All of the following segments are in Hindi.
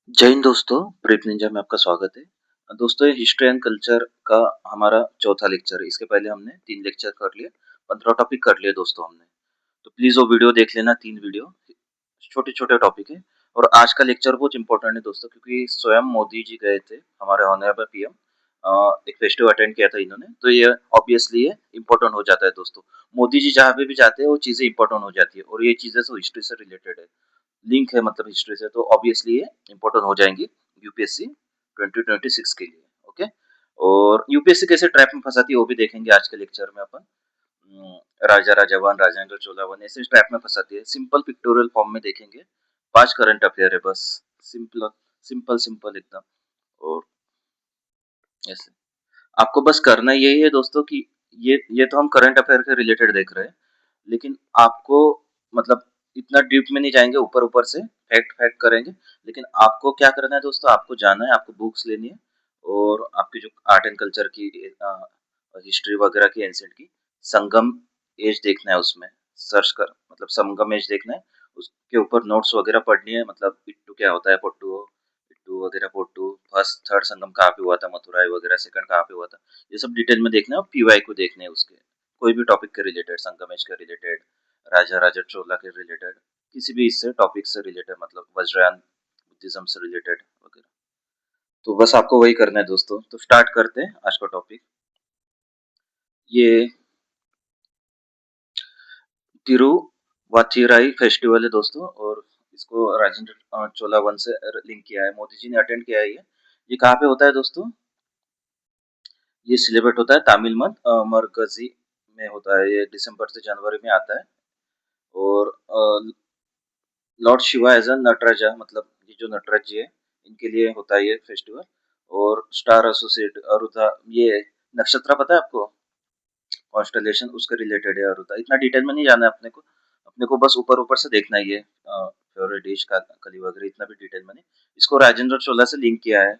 जय हिंद दोस्तों, ब्रीफ निंजा में आपका स्वागत है। दोस्तों ये हिस्ट्री एंड कल्चर का हमारा चौथा लेक्चर है। इसके पहले हमने 3 लेक्चर कर लिए, 15 टॉपिक कर लिए दोस्तों हमने। तो प्लीज़ वो वीडियो देख लेना 3 वीडियो, छोटे-छोटे टॉपिक है। और आज का लेक्चर बहुत इम्पोर्टेंट है दोस्तों क्योंकि स्वयं मोदी जी गए थे, हमारे ऑनरेबल पीएम एक फेस्टिवल अटेंड किया था इन्होंने, तो ये ऑब्वियसली ये इम्पोर्टेंट हो जाता है दोस्तों। मोदी जी जहाँ पे भी जाते हैं वो चीज़ें इम्पोर्टेंट हो जाती है और ये चीज़ें तो हिस्ट्री से रिलेटेड है। लिंक है मतलब हिस्ट्री से, तो ऑब्वियसली ये इंपॉर्टेंट हो जाएंगी यूपीएससी 2026 के लिए। ओके, और यूपीएससी कैसे ट्रैप में फंसाती है वो भी देखेंगे आज के लेक्चर में अपन। राजा राजावान राजेंद्र चोलावन ऐसे ट्रैप में फंसाती है, सिंपल पिक्टोरियल फॉर्म में देखेंगे। 5 करंट अफेयर है बस, सिंपल सिंपल सिंपल एकदम। और ऐसे आपको बस करना यही है दोस्तों कि ये तो हम करंट अफेयर के रिलेटेड देख रहे हैं, लेकिन आपको मतलब इतना डीप में नहीं जाएंगे, ऊपर ऊपर से फैक्ट फैक्ट करेंगे। लेकिन आपको क्या करना है दोस्तों, आपको जाना है, आपको बुक्स लेनी है और आपकी जो आर्ट एंड कल्चर की हिस्ट्री वगैरह की एंशिएंट की संगम एज देखना है, उसमें सर्च कर मतलब संगम एज देखना है। उसके ऊपर नोट्स वगैरह पढ़नी है, मतलब पिट्टू क्या होता है, पट्टू पिट्टू वगैरह, पोट्टू फर्स्ट थर्ड संगम कहाँ पे हुआ था, मथुराई वगैरह सेकंड कहाँ पे हुआ था, ये सब डिटेल में देखना है। और पीवाई को देखने है उसके, कोई भी टॉपिक के रिलेटेड, संगमेश के रिलेटेड, राजा राजा चोला के रिलेटेड, किसी भी इससे टॉपिक से रिलेटेड, मतलब वज्रयान बुद्धिज्म से रिलेटेड वगैरह। तो बस आपको वही करना है दोस्तों। तो स्टार्ट करते हैं आज का टॉपिक। ये तिरुवाचिराई फेस्टिवल है दोस्तों, और इसको राजेंद्र चोला वन से लिंक किया है, मोदी जी ने अटेंड किया है। ये कहाँ पे होता है दोस्तों, ये सेलिब्रेट होता है तमिल मंथ मरकजी में होता है, ये दिसंबर से जनवरी में आता है। और lord Shiva as a Nataraja, मतलब ये जो नटराज जी है इनके लिए होता है ये फेस्टिवल। और स्टार एसोसिएट अरुता, ये नक्षत्र पता है आपको, कॉन्स्टलेशन उसके रिलेटेड है अरुता। इतना डिटेल में नहीं जाना है अपने को, अपने को बस ऊपर ऊपर से देखना ही है। फेवरेट डिश का कली वगैरह इतना भी डिटेल में नहीं। इसको राजेंद्र चोला से लिंक किया है।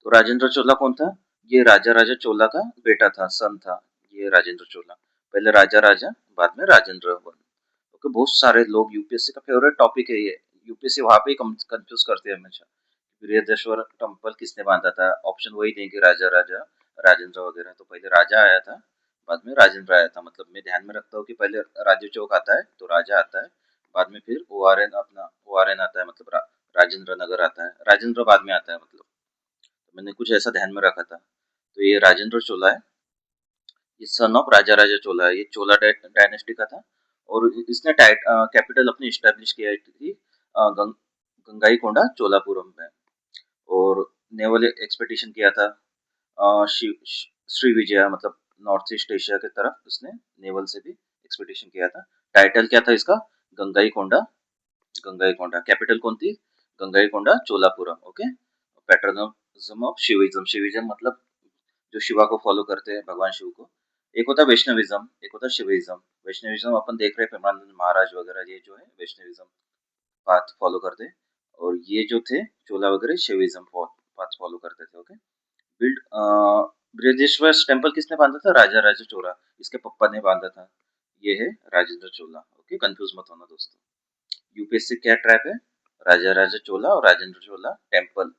तो राजेंद्र चोला कौन था, ये राजा राजा चोला का बेटा था, सन था ये राजेंद्र चोला। पहले राजा राजा, बाद में राजेंद्र वन। ओके, बहुत सारे लोग, यूपीएससी का फेवरेट टॉपिक है ये। यूपीएससी वहां पे कंफ्यूज करते हैं हमेशा। बृहदेश्वर टेम्पल किसने बांधा था, ऑप्शन वही देंगे, राजा राजा राजेंद्र वगैरह। तो पहले राजा आया था, बाद में राजेंद्र आया था। मतलब मैं ध्यान में रखता हूँ कि पहले राजू चौक आता है तो राजा आता है, बाद में फिर ओआरएन, अपना ओआरएन आता है, मतलब राजेंद्र नगर आता है, राजेंद्र बाद में आता है मतलब। तो मैंने कुछ ऐसा ध्यान में रखा था। तो ये राजेंद्र चोला है, ये सन ऑफ राजा राजा चोला है, ये चोला डायनेस्टी का था। और इसने कैपिटल अपनी स्टैब्लिश किया थी गंगाईकोंडा चोलापुरम में। और नेवल एक्सपेडिशन किया था श्री विजया, मतलब नॉर्थ ईस्ट एशिया की तरफ उसने नेवल से भी एक्सपेडिशन किया था। टाइटल क्या था इसका, गंगाईकोंडा। गंगाईकोंडा कैपिटल कौन थी, Gangaikonda Cholapuram. Okay, patronism of Shivism, Shivism मतलब जो शिवा को फॉलो करते हैं, भगवान शिव को। एक होता है वैष्णविज्म, एक होता है शिविज्म। वैष्णविज्म अपन देख रहे हैं प्रेमानंद महाराज वगैरह, ये जो है वैष्णविज्म पाथ फॉलो करते हैं। और ये जो थे चोला वगैरह शिविज्म पाथ फॉलो करते थे। ओके, बिल्ड बृहदेश्वर टेम्पल किसने बांधा था, राजा राजा चोला, इसके पप्पा ने बांधा था। ये है राजेंद्र चोला। ओके, कंफ्यूज मत होना दोस्तों। यूपीएससी क्या ट्रैप है, राजा राजा चोला और राजेंद्र चोला टेम्पल।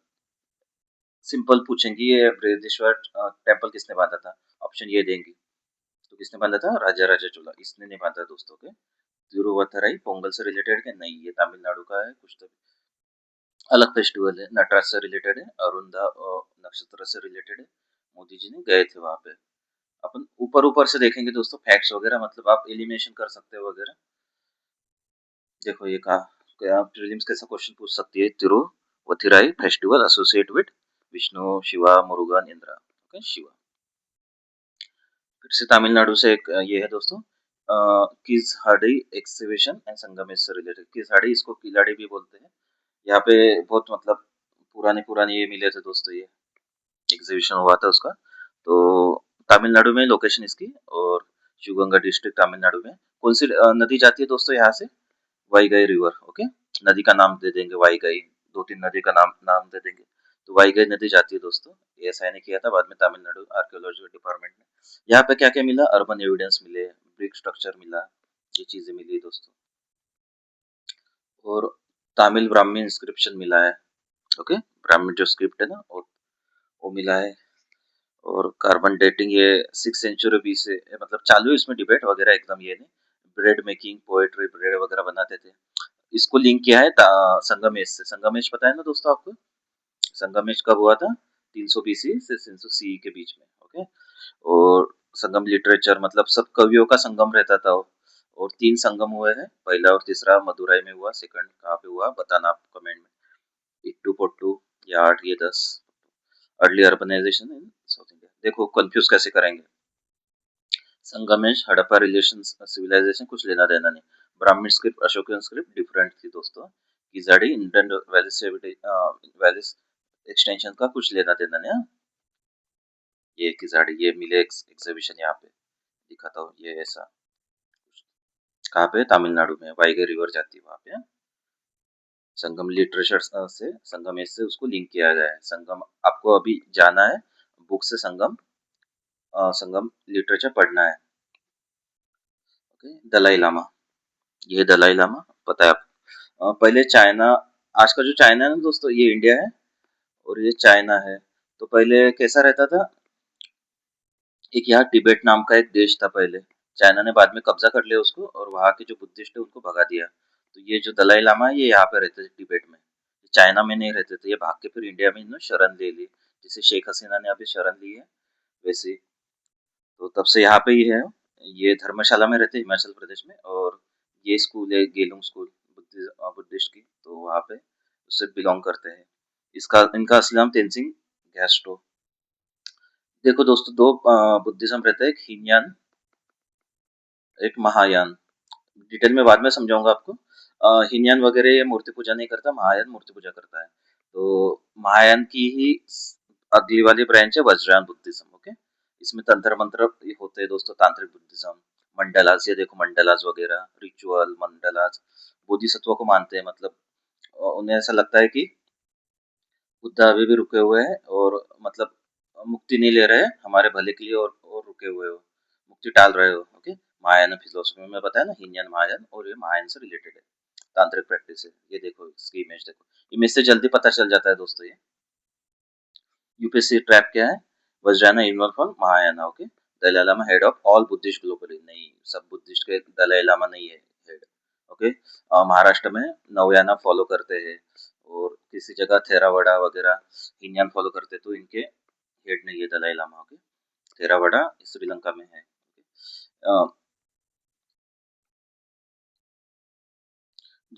सिंपल पूछेंगे ये बृहदेश्वर टेम्पल किसने बांधा था, ऑप्शन ये देंगे। तो किसने बांधा था, राजा राजा चोला, इसने नहीं बांधा दोस्तों के। तिरुवथराई पोंगल से रिलेटेड है नहीं, ये तमिलनाडु का है, कुछ तो अलग फेस्टिवल है, नटराज से रिलेटेड है, अरुंधा नक्षत्र से रिलेटेड है। मोदी जी ने गए थे वहां पे। अपन ऊपर ऊपर से देखेंगे दोस्तों, फैक्ट्स वगैरह, मतलब आप एलिमिनेशन कर सकते हो वगैरह। देखो ये कहा प्रीलिम्स कैसा क्वेश्चन पूछ सकती है, Thiruvathirai festival associate with Vishnu Shiva Murugan Indra. Okay, Shiva. फिर से तमिलनाडु से एक ये है दोस्तों, किस हाडी एक्सिबिशन एंड संगमेश से रिलेटेड। किस हाडी, इसको किलाड़ी भी बोलते हैं। यहाँ पे बहुत मतलब पुराने पुराने ये मिले थे दोस्तों, ये एग्जीबिशन हुआ था उसका। तो तमिलनाडु में लोकेशन इसकी, और शिवगंगा डिस्ट्रिक्ट तमिलनाडु में। कौन सी नदी जाती है दोस्तों यहाँ से, वाईगाई रिवर। ओके, नदी का नाम दे देंगे वाईगाई, 2-3 नदी का नाम नाम दे देंगे। तो वाईगाई नदी जाती है दोस्तों। एएसआई ने किया था, बाद में तमिलनाडु आर्कियोलॉजी डिपार्टमेंट ने। यहाँ पे क्या क्या मिला, अर्बन एविडेंस मिले, ब्रिक स्ट्रक्चर मिला, ये चीजें मिली दोस्तों। और तमिल ब्राह्मी इंस्क्रिप्शन मिला है। ओके, ब्राह्मी जो स्क्रिप्ट है ना वो मिला है। और कार्बन डेटिंग ये 6 सेंचुरी से मतलब चालू है इसमें डिबेट वगैरह एकदम ये नहीं। ब्रेड मेकिंग पोएट्री ब्रेड वगैरह बनाते थे। इसको लिंक किया है संगमेश से। संगमेश पता है ना दोस्तों आपको? संगमेश कब हुआ था? 300 बीसी से 300 सी के बीच में। ओके। और संगम लिटरेचर मतलब सब कवियों का संगम रहता था वो। और 3 संगम हुए हैं, पहला और तीसरा मदुराई में हुआ, सेकंड कहाँ पे हुआ बताना आप कमेंट में। इट्टू पोट्टू या 8 ये 10 अर्ली अर्बनाइजेशन इन साउथ इंडिया। देखो कंफ्यूज कैसे करेंगे। संगमेश हड़प्पा रिलेशन सिविलाइजेशन कुछ लेना देना नहीं। ब्राह्मण स्क्रिप्ट अशोकन स्क्रिप्ट डिफरेंट थी दोस्तों। किजाड़ी इंडियन वैली एक्सटेंशन का कुछ लेना देना नहीं। हाँ? ये किजाड़ी ये मिले एग्जीबिशन यहाँ पे दिखाता हूँ ये ऐसा। कहाँ पे? तमिलनाडु में वाइगे रिवर जाती है वहाँ पे। हाँ? संगम लिटरेचर से संगमेश से उसको लिंक किया गया है। संगम आपको अभी जाना है बुक से संगम संगम लिटरेचर पढ़ना है। ओके। दलाई लामा, ये दलाई लामा पता है आपको? पहले चाइना, आज का जो चाइना है ना दोस्तों ये इंडिया है और ये चाइना है। तो पहले कैसा रहता था? एक यहाँ तिब्बत नाम का एक देश था पहले। चाइना ने बाद में कब्जा कर लिया उसको और वहाँ के जो बुद्धिस्ट है उनको भगा दिया। तो ये जो दलाई लामा है ये यहाँ पे रहते थे तिब्बत में। चाइना में नहीं रहते थे, ये भाग के फिर इंडिया में इन्होंने शरण ले ली। जैसे शेख हसीना ने अभी शरण ली है वैसे। तो तब से यहाँ पे ही है। ये धर्मशाला में रहते हैं हिमाचल प्रदेश में। और ये स्कूल है गेलुंग स्कूल बुद्धिस्ट की, तो वहाँ पे उससे बिलोंग करते हैं। इसका इनका असली नाम तेंजिंग गैस्ट्रो। देखो दोस्तों दो बुद्धिज्म रहते हैं, एक हीनयान एक महायान। डिटेल में बाद में समझाऊंगा आपको। हीनयान वगैरह ये मूर्ति पूजा नहीं करता, महायान मूर्ति पूजा करता है। तो महायान की ही अगली वाली ब्रांच है वज्रयान बुद्धिज्म। ओके। इसमें तंत्र मंत्र होते हैं दोस्तों, तांत्रिक बुद्धिज्म। मंडलास, ये देखो मंडलास वगैरह रिचुअल मंडलास। बोधिसत्व को मानते हैं, मतलब उन्हें ऐसा लगता है कि बुद्ध अभी भी रुके हुए हैं और मतलब मुक्ति नहीं ले रहे हैं हमारे भले के लिए, और रुके हुए हो, मुक्ति टाल रहे हो। ओके। महायान फिलोसफी में बताया ना, हीनयान महायान, और ये महायान से रिलेटेड है, तांत्रिक प्रैक्टिस है। ये देखो इसकी इमेज देखो, इमेज से जल्दी पता चल जाता है दोस्तों ये। यूपीएससी ट्रैप क्या है? Vajrayana involve from Mahayana. Okay. Dalai Lama head of all Buddhist globally, नहीं सब बुद्धिस्ट के दलाई लामा नहीं है हेड। ओके। महाराष्ट्र में नवयाना फॉलो करते हैं और किसी जगह थेरावड़ा वगैरह हिनयान फॉलो करते, तो इनके हेड नहीं है दलाई लामा। ओके। थेरावड़ा श्रीलंका में है।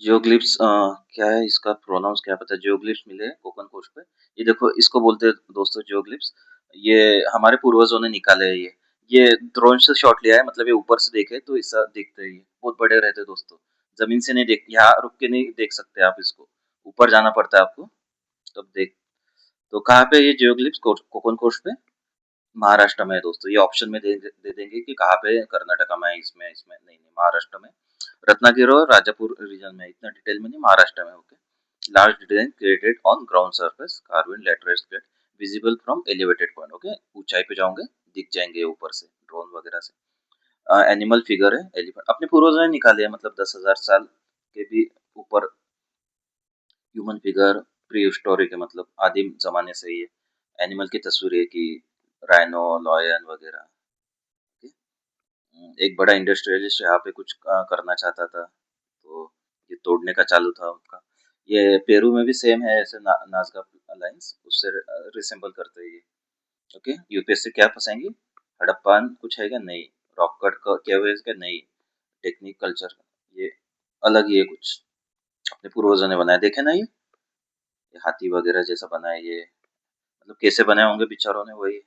जियोग्लिफ्स क्या है इसका प्रोनाउंस क्या पता है? जियोग्लिफ्स मिले कोकन कोस्ट पे। ये देखो इसको बोलते हैं दोस्तों जियोग्लिफ्स। ये हमारे पूर्वजों ने निकाले हैं ये ड्रोन से शॉट लिया है, मतलब ये ऊपर से देखे तो ऐसा दिखते हैं। ये बहुत बड़े रहते हैं दोस्तों, जमीन से नहीं देख, यहाँ रुक के नहीं देख सकते आप इसको, ऊपर जाना पड़ता है आपको तब देख। तो कहाँ पे ये जियोग्लिफ्स? कोकन कोस्ट पे महाराष्ट्र में है दोस्तों। ये ऑप्शन में दे देंगे कि कहाँ पे, कर्नाटका में, इसमें इसमें नहीं नहीं महाराष्ट्र में। रत्नागिरी और राजापुर रीजन में, इतना डिटेल में नहीं, महाराष्ट्र में। Okay. Large design created on ground surface carbon laterite plate visible from elevated point. Okay, ऊंचाई पे जाओगे दिख जाएंगे ऊपर से ड्रोन वगैरह से। एनिमल फिगर है एलिफेंट, अपने पूर्वजों ने निकाले हैं, मतलब 10,000 साल के भी ऊपर ह्यूमन फिगर प्री हिस्टोरिक है, मतलब आदिम जमाने से ही है। एनिमल की तस्वीरें की राइनो लॉयन वगैरह। एक बड़ा इंडस्ट्रियलिस्ट यहाँ पे कुछ करना चाहता था, तो ये तोड़ने का चालू था उनका। ये पेरू में भी सेम है ऐसे नाजका अलायंस, उससे रिसेंबल करते हैं ये। ओके। यूपीएससी क्या फंसाएंगी? हड़प्पान कुछ है क्या? नहीं। रॉक कट केवेज क्या? नहीं। टेक्निक कल्चर, ये अलग ही है कुछ, अपने पूर्वजों ने बनाया, देखे ना ये हाथी वगैरह जैसा बनाया ये, मतलब कैसे बनाए होंगे बेचारों ने वही।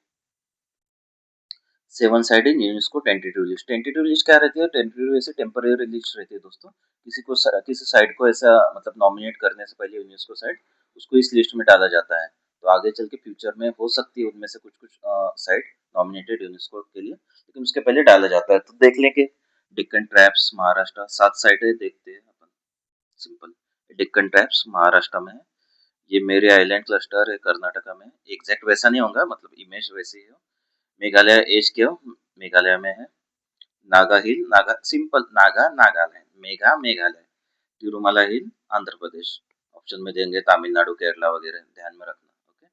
Seven sided UNESCO tentative list. Tentative list क्या रहती है? टेंटेटिव ऐसे टेम्पररी लिस्ट रहती है दोस्तों। किसी को किसी साइट को ऐसा मतलब नॉमिनेट करने से पहले यूनेस्को साइट उसको इस लिस्ट में डाला जाता है। तो आगे चल के फ्यूचर में हो सकती है उनमें से कुछ कुछ साइट नॉमिनेटेड यूनेस्को के लिए, लेकिन उसके पहले डाला जाता है। तो देख लेंगे डिक्कन ट्रैप्स महाराष्ट्र, 7 साइटें देखते हैं अपन सिंपल। डिक्कन ट्रैप्स महाराष्ट्र में है। ये मेरे आइलैंड क्लस्टर है कर्नाटका में। एग्जैक्ट वैसा नहीं होगा, मतलब इमेज वैसी है। मेघालय एज के हो, मेघालय में है। नागा हिल नागा सिंपल नागा नागालैंड, मेघा मेघालय। तिरुमला हिल आंध्र प्रदेश। ऑप्शन में देंगे तमिलनाडु, केरला वगैरह, ध्यान में रखना। ओके।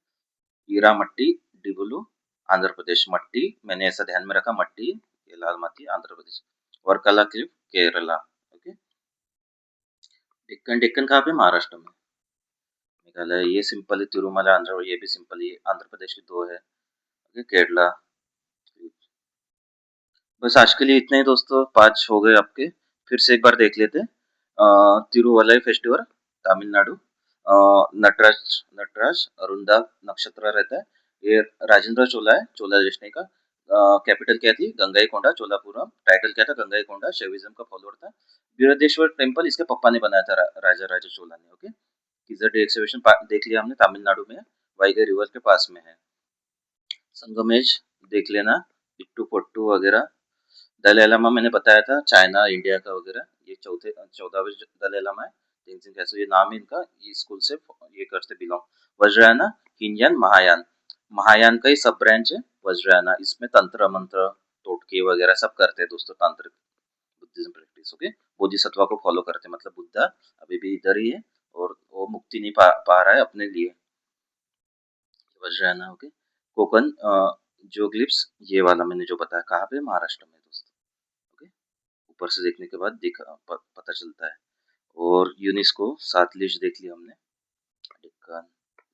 हीरामट्टी, डिबुलू, आंध्र प्रदेश। मट्टी मैंने ऐसा ध्यान में रखा, मट्टी ये लाल माटी आंध्र प्रदेश। वर्कला क्लिफ केरला। ओके। डेक्कन, डेक्कन कहाँ पे? महाराष्ट्र में। मेघालय ये सिंपल है, तिरुमला आंध्र, ये भी सिंपल है, आंध्र प्रदेश की दो है। ओके। केरला। बस आज के लिए इतना ही दोस्तों, 5 हो गए आपके। फिर से एक बार देख लेते हैं। तिरुवल्लई फेस्टिवल तमिलनाडु। नटराज, नटराज अरुंधा नक्षत्र रहता है। ये राजेंद्र चोला है, चोला डिस्ट्रिक्ट का। कैपिटल क्या थी? गंगईकोंडा चोलापुरम। टाइटल क्या था? गंगईकोंडा। शैविज्म का फॉलोअर था। बृहदेश्वर टेम्पल इसके पप्पा ने बनाया था, राजा राजा चोला ने। ओके। किजर एक्सिबिशन देख लिया हमने, तमिलनाडु में है, वाइगई रिवर के पास में है। संगमेश देख लेना, इट्टू पोट्टू वगैरह। दलाई लामा मैंने बताया था, चाइना इंडिया का वगैरह। ये 14वें दलाई लामा है, तेंजिन कैसे ये नाम है इनका, ये स्कूल से ये करते बिलोंग। वज्रयाना, हिनयान, महायान। महायान का ही सब ब्रांच है वज्रयाना। इसमें तंत्र मंत्र, टोटके वगैरह सब करते हैं दोस्तों, तांत्रिक बुद्धिज्म प्रैक्टिस। ओके। बोधिसत्वा को फॉलो करते हैं, मतलब बुद्धा अभी भी इधर ही है और वो मुक्ति नहीं पा रहा है अपने लिए। वज्रयाना। ओके। कोकन जोग्लिप्स, ये वाला मैंने जो बताया कहाँ पे? महाराष्ट्र में दोस्तों। ओके। ऊपर से देखने के बाद पता चलता है। और यूनेस्को 7 लिस्ट देख लिया हमने। डेक्कन,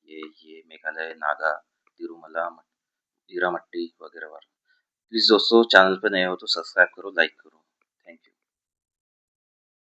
ये मेघालय, नागा, तिरुमला, हीरामट्टी वगैरह वगैरह। प्लीज दोस्तों, चैनल पे नए हो तो सब्सक्राइब करो, लाइक करो।